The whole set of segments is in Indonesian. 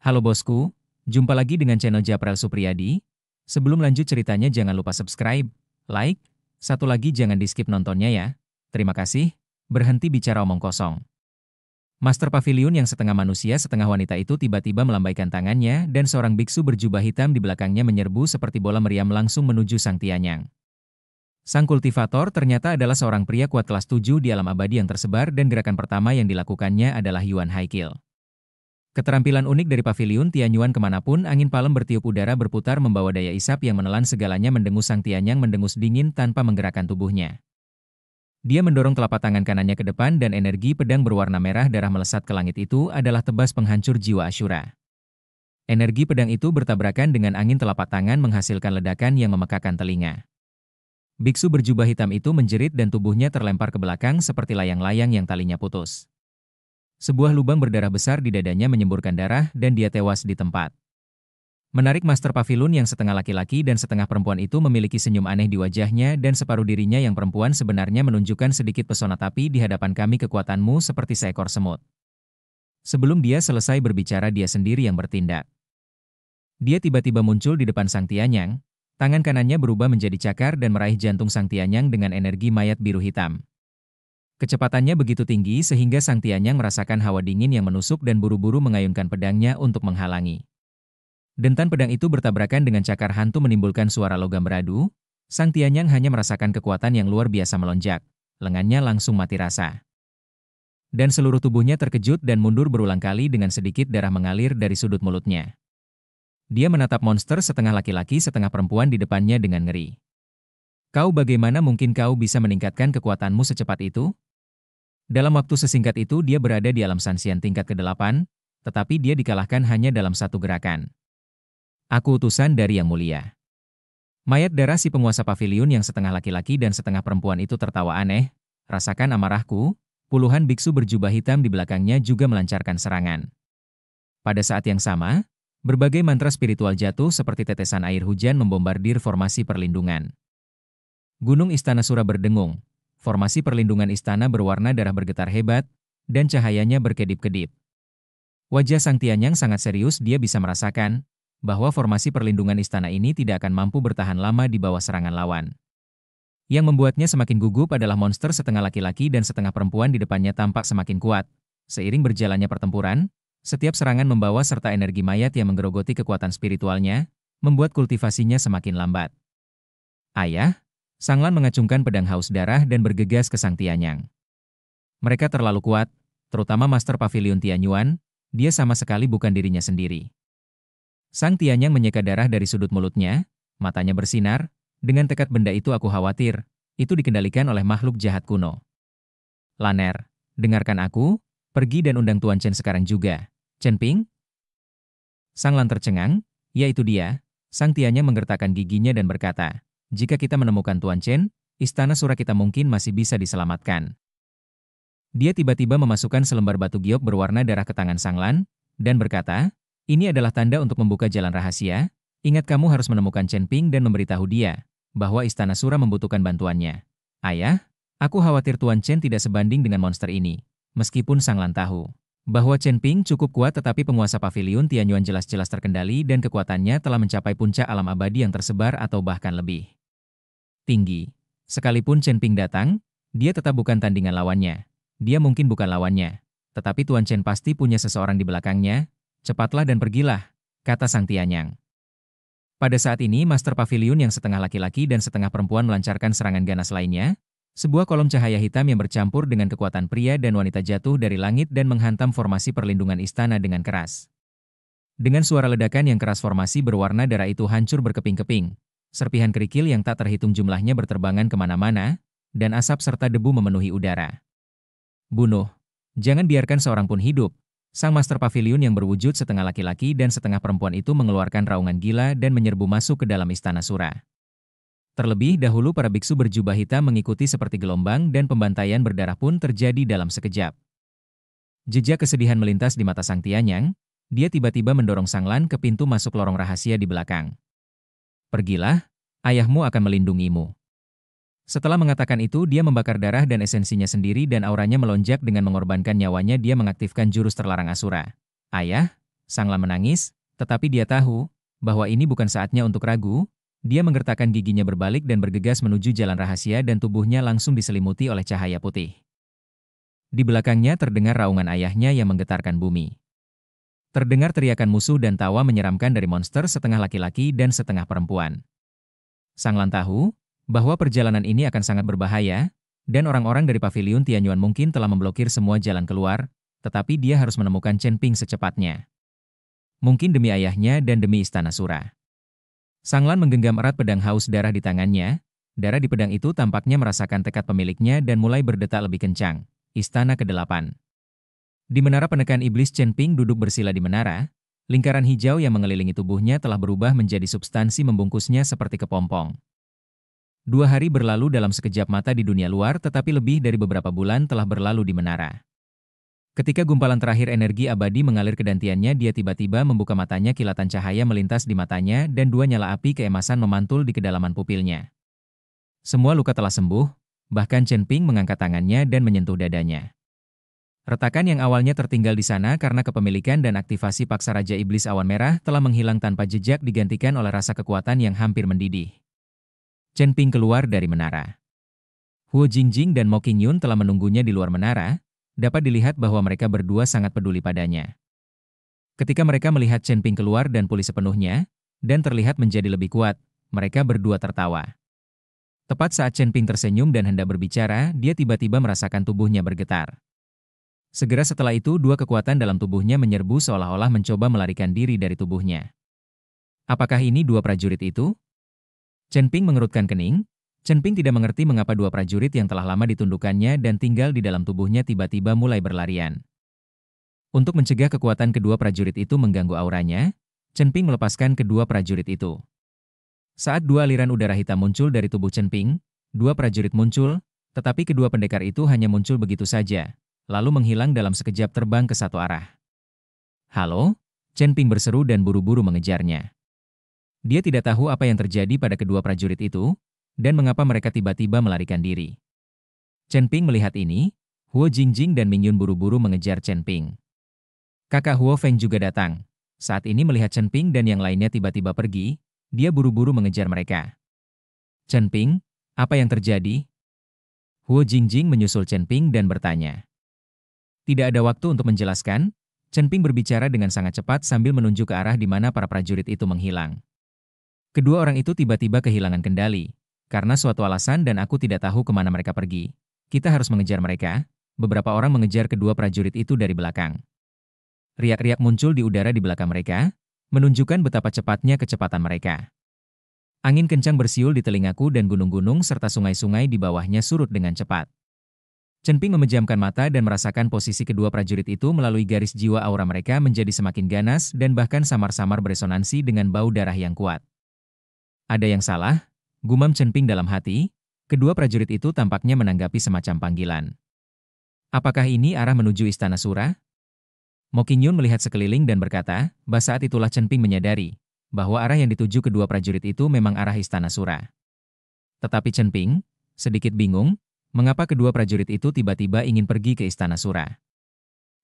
Halo bosku, jumpa lagi dengan channel Japrel Supriyadi. Sebelum lanjut ceritanya jangan lupa subscribe, like, satu lagi jangan di-skip nontonnya ya. Terima kasih, berhenti bicara omong kosong. Master Pavilion yang setengah manusia setengah wanita itu tiba-tiba melambaikan tangannya dan seorang biksu berjubah hitam di belakangnya menyerbu seperti bola meriam langsung menuju Sang Tianyang. Sang kultivator ternyata adalah seorang pria kuat kelas 7 di alam abadi yang tersebar dan gerakan pertama yang dilakukannya adalah Yuan High Kill. Keterampilan unik dari Pavilion Tianyuan kemanapun angin palem bertiup udara berputar membawa daya isap yang menelan segalanya mendengus Sang Tianyang mendengus dingin tanpa menggerakkan tubuhnya. Dia mendorong telapak tangan kanannya ke depan dan energi pedang berwarna merah darah melesat ke langit itu adalah tebas penghancur jiwa Asyura. Energi pedang itu bertabrakan dengan angin telapak tangan menghasilkan ledakan yang memekakan telinga. Biksu berjubah hitam itu menjerit dan tubuhnya terlempar ke belakang seperti layang-layang yang talinya putus. Sebuah lubang berdarah besar di dadanya menyemburkan darah dan dia tewas di tempat. Menarik Master Pavilion yang setengah laki-laki dan setengah perempuan itu memiliki senyum aneh di wajahnya dan separuh dirinya yang perempuan sebenarnya menunjukkan sedikit pesona tapi di hadapan kami kekuatanmu seperti seekor semut. Sebelum dia selesai berbicara dia sendiri yang bertindak. Dia tiba-tiba muncul di depan Sang Tianyang, tangan kanannya berubah menjadi cakar dan meraih jantung Sang Tianyang dengan energi mayat biru hitam. Kecepatannya begitu tinggi sehingga Sang Tianyang merasakan hawa dingin yang menusuk dan buru-buru mengayunkan pedangnya untuk menghalangi. Dentan pedang itu bertabrakan dengan cakar hantu menimbulkan suara logam beradu. Sang Tianyang hanya merasakan kekuatan yang luar biasa melonjak. Lengannya langsung mati rasa. Dan seluruh tubuhnya terkejut dan mundur berulang kali dengan sedikit darah mengalir dari sudut mulutnya. Dia menatap monster setengah laki-laki setengah perempuan di depannya dengan ngeri. Kau bagaimana mungkin kau bisa meningkatkan kekuatanmu secepat itu? Dalam waktu sesingkat itu dia berada di alam Sanxian tingkat ke-8, tetapi dia dikalahkan hanya dalam satu gerakan. Aku utusan dari Yang Mulia. Mayat darah si penguasa Pavilion yang setengah laki-laki dan setengah perempuan itu tertawa aneh. Rasakan amarahku, puluhan biksu berjubah hitam di belakangnya juga melancarkan serangan. Pada saat yang sama, berbagai mantra spiritual jatuh seperti tetesan air hujan membombardir formasi perlindungan. Gunung Istana Sura berdengung. Formasi perlindungan istana berwarna darah bergetar hebat, dan cahayanya berkedip-kedip. Wajah Sang Tianyang sangat serius, dia bisa merasakan bahwa formasi perlindungan istana ini tidak akan mampu bertahan lama di bawah serangan lawan. Yang membuatnya semakin gugup adalah monster setengah laki-laki dan setengah perempuan di depannya tampak semakin kuat. Seiring berjalannya pertempuran, setiap serangan membawa serta energi mayat yang menggerogoti kekuatan spiritualnya, membuat kultivasinya semakin lambat. Ayah, Sang Lan mengacungkan pedang haus darah dan bergegas ke Sang Tianyang. Mereka terlalu kuat, terutama Master Pavilion Tianyuan, dia sama sekali bukan dirinya sendiri. Sang Tianyang menyeka darah dari sudut mulutnya, matanya bersinar, dengan tekad benda itu aku khawatir, itu dikendalikan oleh makhluk jahat kuno. Laner, dengarkan aku, pergi dan undang Tuan Chen sekarang juga. Chen Ping? Sang Lan tercengang, ya itu dia. Sang Tianyang menggertakkan giginya dan berkata, jika kita menemukan Tuan Chen, istana Sura kita mungkin masih bisa diselamatkan. Dia tiba-tiba memasukkan selembar batu giok berwarna darah ke tangan Sang Lan, dan berkata, ini adalah tanda untuk membuka jalan rahasia. Ingat kamu harus menemukan Chen Ping dan memberitahu dia bahwa Istana Sura membutuhkan bantuannya. Ayah, aku khawatir Tuan Chen tidak sebanding dengan monster ini. Meskipun Sang Lan tahu bahwa Chen Ping cukup kuat tetapi penguasa Pavilion Tianyuan jelas-jelas terkendali dan kekuatannya telah mencapai puncak alam abadi yang tersebar atau bahkan lebih tinggi. Sekalipun Chen Ping datang, dia tetap bukan tandingan lawannya. Dia mungkin bukan lawannya, tetapi Tuan Chen pasti punya seseorang di belakangnya. Cepatlah dan pergilah, kata Sang Tianyang. Pada saat ini Master Pavilion yang setengah laki-laki dan setengah perempuan melancarkan serangan ganas lainnya. Sebuah kolom cahaya hitam yang bercampur dengan kekuatan pria dan wanita jatuh dari langit dan menghantam formasi perlindungan istana dengan keras. Dengan suara ledakan yang keras formasi berwarna darah itu hancur berkeping-keping. Serpihan kerikil yang tak terhitung jumlahnya berterbangan kemana-mana, dan asap serta debu memenuhi udara. Bunuh. Jangan biarkan seorang pun hidup. Sang Master Pavilion yang berwujud setengah laki-laki dan setengah perempuan itu mengeluarkan raungan gila dan menyerbu masuk ke dalam Istana Sura. Terlebih dahulu para biksu berjubah hitam mengikuti seperti gelombang dan pembantaian berdarah pun terjadi dalam sekejap. Jejak kesedihan melintas di mata Sang Tianyang, dia tiba-tiba mendorong Sang Lan ke pintu masuk lorong rahasia di belakang. Pergilah, ayahmu akan melindungimu. Setelah mengatakan itu, dia membakar darah dan esensinya sendiri dan auranya melonjak dengan mengorbankan nyawanya. Dia mengaktifkan jurus terlarang Asura. Ayah, Sanglan menangis, tetapi dia tahu bahwa ini bukan saatnya untuk ragu. Dia menggertakkan giginya berbalik dan bergegas menuju jalan rahasia dan tubuhnya langsung diselimuti oleh cahaya putih. Di belakangnya terdengar raungan ayahnya yang menggetarkan bumi. Terdengar teriakan musuh dan tawa menyeramkan dari monster setengah laki-laki dan setengah perempuan. Sanglan tahu bahwa perjalanan ini akan sangat berbahaya, dan orang-orang dari paviliun Tianyuan mungkin telah memblokir semua jalan keluar, tetapi dia harus menemukan Chen Ping secepatnya. Mungkin demi ayahnya dan demi istana Sura. Sanglan menggenggam erat pedang haus darah di tangannya. Darah di pedang itu tampaknya merasakan tekad pemiliknya dan mulai berdetak lebih kencang. Istana ke-8. Di menara penekan iblis, Chen Ping duduk bersila di menara. Lingkaran hijau yang mengelilingi tubuhnya telah berubah menjadi substansi membungkusnya seperti kepompong. 2 hari berlalu dalam sekejap mata di dunia luar, tetapi lebih dari beberapa bulan telah berlalu di menara. Ketika gumpalan terakhir energi abadi mengalir ke dantiannya, dia tiba-tiba membuka matanya, kilatan cahaya melintas di matanya dan 2 nyala api keemasan memantul di kedalaman pupilnya. Semua luka telah sembuh, bahkan Chen Ping mengangkat tangannya dan menyentuh dadanya. Retakan yang awalnya tertinggal di sana karena kepemilikan dan aktivasi paksa Raja Iblis Awan Merah telah menghilang tanpa jejak, digantikan oleh rasa kekuatan yang hampir mendidih. Chen Ping keluar dari menara. Huo Jingjing dan Mo Qingyun telah menunggunya di luar menara. Dapat dilihat bahwa mereka berdua sangat peduli padanya. Ketika mereka melihat Chen Ping keluar dan pulih sepenuhnya, dan terlihat menjadi lebih kuat, mereka berdua tertawa. Tepat saat Chen Ping tersenyum dan hendak berbicara, dia tiba-tiba merasakan tubuhnya bergetar. Segera setelah itu, 2 kekuatan dalam tubuhnya menyerbu seolah-olah mencoba melarikan diri dari tubuhnya. Apakah ini 2 prajurit itu? Chen Ping mengerutkan kening. Chen Ping tidak mengerti mengapa 2 prajurit yang telah lama ditundukkannya dan tinggal di dalam tubuhnya tiba-tiba mulai berlarian. Untuk mencegah kekuatan kedua prajurit itu mengganggu auranya, Chen Ping melepaskan kedua prajurit itu. Saat 2 aliran udara hitam muncul dari tubuh Chen Ping, 2 prajurit muncul, tetapi kedua pendekar itu hanya muncul begitu saja, lalu menghilang dalam sekejap terbang ke satu arah. "Halo?" Chen Ping berseru dan buru-buru mengejarnya. Dia tidak tahu apa yang terjadi pada kedua prajurit itu, dan mengapa mereka tiba-tiba melarikan diri. Chen Ping melihat ini, Huo Jingjing dan Mingyun buru-buru mengejar Chen Ping. Kakak Huo Feng juga datang. Saat ini melihat Chen Ping dan yang lainnya tiba-tiba pergi, dia buru-buru mengejar mereka. "Chen Ping, apa yang terjadi?" Huo Jingjing menyusul Chen Ping dan bertanya. Tidak ada waktu untuk menjelaskan, Chen Ping berbicara dengan sangat cepat sambil menunjuk ke arah di mana para prajurit itu menghilang. Kedua orang itu tiba-tiba kehilangan kendali. Karena suatu alasan dan aku tidak tahu kemana mereka pergi. Kita harus mengejar mereka. Beberapa orang mengejar kedua prajurit itu dari belakang. Riak-riak muncul di udara di belakang mereka, menunjukkan betapa cepatnya kecepatan mereka. Angin kencang bersiul di telingaku dan gunung-gunung serta sungai-sungai di bawahnya surut dengan cepat. Chen Ping memejamkan mata dan merasakan posisi kedua prajurit itu melalui garis jiwa. Aura mereka menjadi semakin ganas dan bahkan samar-samar beresonansi dengan bau darah yang kuat. Ada yang salah, gumam Chen Ping dalam hati. Kedua prajurit itu tampaknya menanggapi semacam panggilan. Apakah ini arah menuju Istana Sura? Mo Qingyun melihat sekeliling dan berkata, saat itulah Chen Ping menyadari bahwa arah yang dituju kedua prajurit itu memang arah Istana Sura. Tetapi Chen Ping sedikit bingung, mengapa kedua prajurit itu tiba-tiba ingin pergi ke Istana Sura.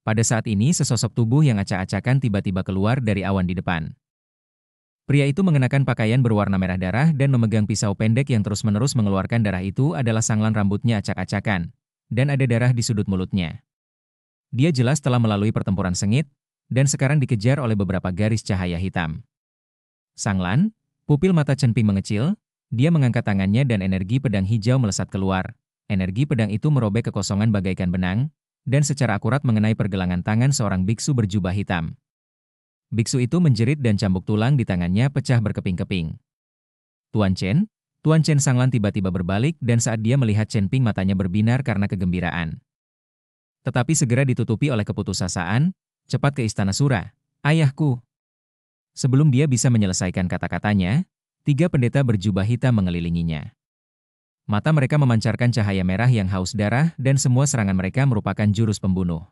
Pada saat ini sesosok tubuh yang acak-acakan tiba-tiba keluar dari awan di depan. Pria itu mengenakan pakaian berwarna merah darah dan memegang pisau pendek yang terus-menerus mengeluarkan darah. Itu adalah Sanglan, rambutnya acak-acakan, dan ada darah di sudut mulutnya. Dia jelas telah melalui pertempuran sengit, dan sekarang dikejar oleh beberapa garis cahaya hitam. Sanglan, pupil mata Chen Ping mengecil, dia mengangkat tangannya dan energi pedang hijau melesat keluar. Energi pedang itu merobek kekosongan bagaikan benang, dan secara akurat mengenai pergelangan tangan seorang biksu berjubah hitam. Biksu itu menjerit dan cambuk tulang di tangannya pecah berkeping-keping. Tuan Chen Sanglan tiba-tiba berbalik dan saat dia melihat Chen Ping matanya berbinar karena kegembiraan. Tetapi segera ditutupi oleh keputusasaan, cepat ke Istana Sura, ayahku. Sebelum dia bisa menyelesaikan kata-katanya, 3 pendeta berjubah hitam mengelilinginya. Mata mereka memancarkan cahaya merah yang haus darah dan semua serangan mereka merupakan jurus pembunuh.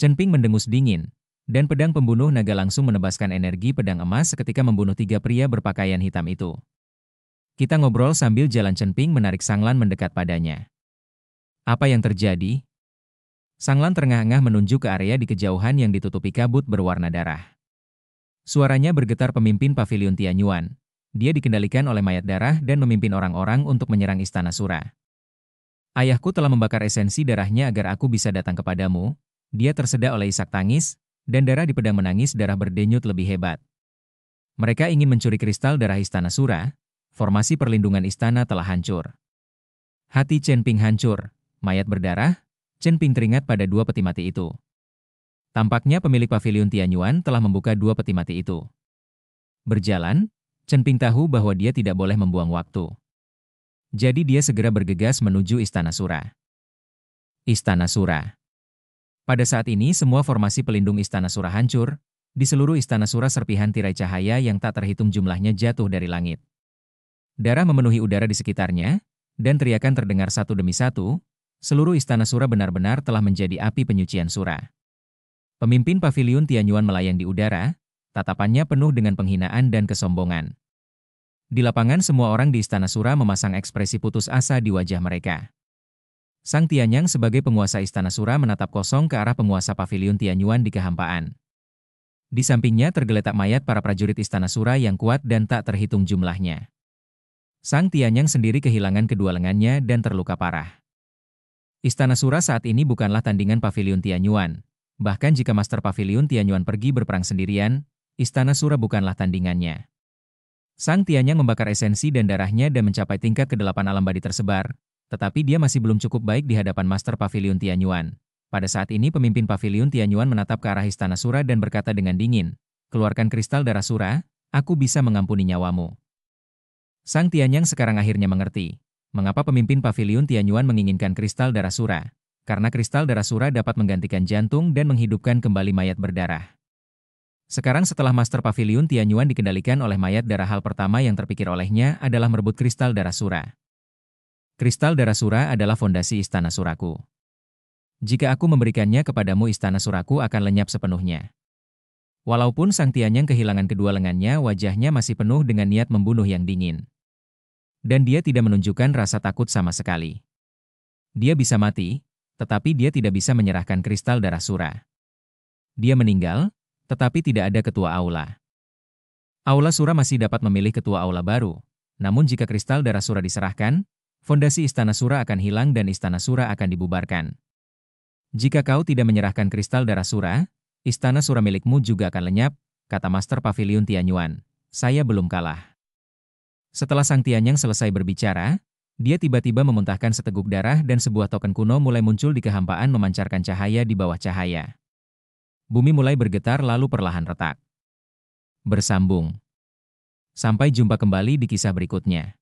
Chen Ping mendengus dingin. Dan pedang pembunuh naga langsung menebaskan energi pedang emas seketika membunuh 3 pria berpakaian hitam itu. Kita ngobrol sambil jalan. Chen Ping menarik Sanglan mendekat padanya. Apa yang terjadi? Sanglan terengah-engah menunjuk ke area di kejauhan yang ditutupi kabut berwarna darah. Suaranya bergetar pemimpin pavilion Tianyuan. Dia dikendalikan oleh mayat darah dan memimpin orang-orang untuk menyerang Istana Sura. Ayahku telah membakar esensi darahnya agar aku bisa datang kepadamu. Dia tersedak oleh isak tangis, dan darah di pedang menangis darah berdenyut lebih hebat. Mereka ingin mencuri kristal darah Istana Sura. Formasi perlindungan istana telah hancur. Hati Chen Ping hancur, mayat berdarah. Chen Ping teringat pada dua peti mati itu. Tampaknya pemilik pavilion Tianyuan telah membuka dua peti mati itu. Berjalan, Chen Ping tahu bahwa dia tidak boleh membuang waktu. Jadi dia segera bergegas menuju Istana Sura. Istana Sura. Pada saat ini semua formasi pelindung Istana Sura hancur. Di seluruh Istana Sura serpihan tirai cahaya yang tak terhitung jumlahnya jatuh dari langit. Darah memenuhi udara di sekitarnya, dan teriakan terdengar satu demi satu. Seluruh Istana Sura benar-benar telah menjadi api penyucian Sura. Pemimpin pavilion Tianyuan melayang di udara, tatapannya penuh dengan penghinaan dan kesombongan. Di lapangan semua orang di Istana Sura memasang ekspresi putus asa di wajah mereka. Sang Tianyang sebagai penguasa Istana Sura menatap kosong ke arah penguasa pavilion Tianyuan di kehampaan. Di sampingnya tergeletak mayat para prajurit Istana Sura yang kuat dan tak terhitung jumlahnya. Sang Tianyang sendiri kehilangan kedua lengannya dan terluka parah. Istana Sura saat ini bukanlah tandingan pavilion Tianyuan. Bahkan jika Master Pavilion Tianyuan pergi berperang sendirian, Istana Sura bukanlah tandingannya. Sang Tianyang membakar esensi dan darahnya dan mencapai tingkat ke-8 alam badi tersebar, tetapi dia masih belum cukup baik di hadapan Master Pavilion Tianyuan. Pada saat ini pemimpin Pavilion Tianyuan menatap ke arah Istana Sura dan berkata dengan dingin, "Keluarkan kristal darah Sura, aku bisa mengampuni nyawamu." Sang Tianyang sekarang akhirnya mengerti, mengapa pemimpin Pavilion Tianyuan menginginkan kristal darah Sura. Karena kristal darah Sura dapat menggantikan jantung dan menghidupkan kembali mayat berdarah. Sekarang setelah Master Pavilion Tianyuan dikendalikan oleh mayat darah, hal pertama yang terpikir olehnya adalah merebut kristal darah Sura. Kristal darah Sura adalah fondasi Istana Suraku. Jika aku memberikannya kepadamu, Istana Suraku akan lenyap sepenuhnya. Walaupun Sang Tianyang kehilangan kedua lengannya, wajahnya masih penuh dengan niat membunuh yang dingin. Dan dia tidak menunjukkan rasa takut sama sekali. Dia bisa mati, tetapi dia tidak bisa menyerahkan kristal darah Sura. Dia meninggal, tetapi tidak ada ketua aula. Aula Sura masih dapat memilih ketua aula baru, namun jika kristal darah Sura diserahkan, fondasi Istana Sura akan hilang dan Istana Sura akan dibubarkan. Jika kau tidak menyerahkan kristal darah Sura, Istana Sura milikmu juga akan lenyap, kata Master Pavilion Tianyuan. Saya belum kalah. Setelah Sang Tianyang selesai berbicara, dia tiba-tiba memuntahkan seteguk darah dan sebuah token kuno mulai muncul di kehampaan memancarkan cahaya di bawah cahaya. Bumi mulai bergetar lalu perlahan retak. Bersambung. Sampai jumpa kembali di kisah berikutnya.